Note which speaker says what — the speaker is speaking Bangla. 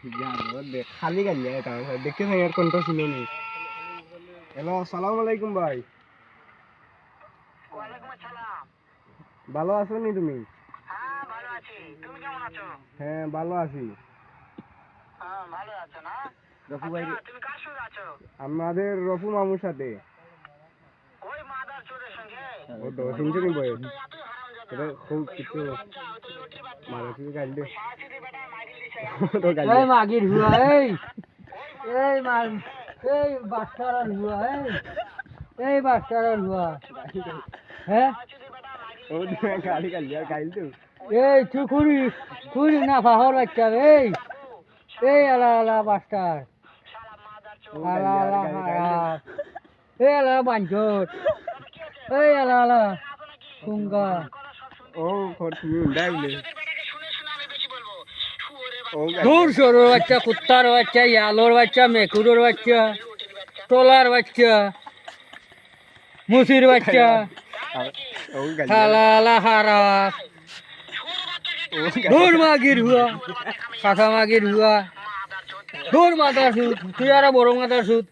Speaker 1: খালি গালি দেখতে থাকি আর কোনটা শুনে নি। হ্যালো, আসসালামু আলাইকুম ভাই। ভালো আছো নি তুমি? হ্যাঁ ভালো আছি। রফু ভাই, আমাদের রফু মামুর সাথে। ও তো শুনছো নি বয়স এটা খুব কিছু মারাঠি গাইল দে তো গাইল
Speaker 2: এই মাগির হুয়া এই মার এই বাচ্চার হুয়া এই বাচ্চার হুয়া হ্যাঁ
Speaker 1: ও গালি গাইল আর গাইল তো
Speaker 2: এই তুই খুরি না ফাহর বাচ্চা এই আলা আলা বাচ্চার
Speaker 1: ও
Speaker 2: আলা
Speaker 1: গাইল আর
Speaker 2: আলা
Speaker 1: গাইল গাইল
Speaker 2: হারাস এই আলা বাঞ্চত এই আলা আলা কুঙ্গা
Speaker 1: ও ফর তুমি ডাইলে ও
Speaker 2: দূর সরোর বাচ্চা কুত্তার বাচ্চা ইয়ালোর বাচ্চা মেকুরের বাচ্চা তোলার বাচ্চা মুসির বাচ্চা
Speaker 1: ও গাইল
Speaker 2: আলা আলা হারাস
Speaker 1: ও
Speaker 2: দূর মাগির হুয়া কাঁচা মাগির হুয়া দূর মাথার সুদ তুই আর বড় মাথার সুদ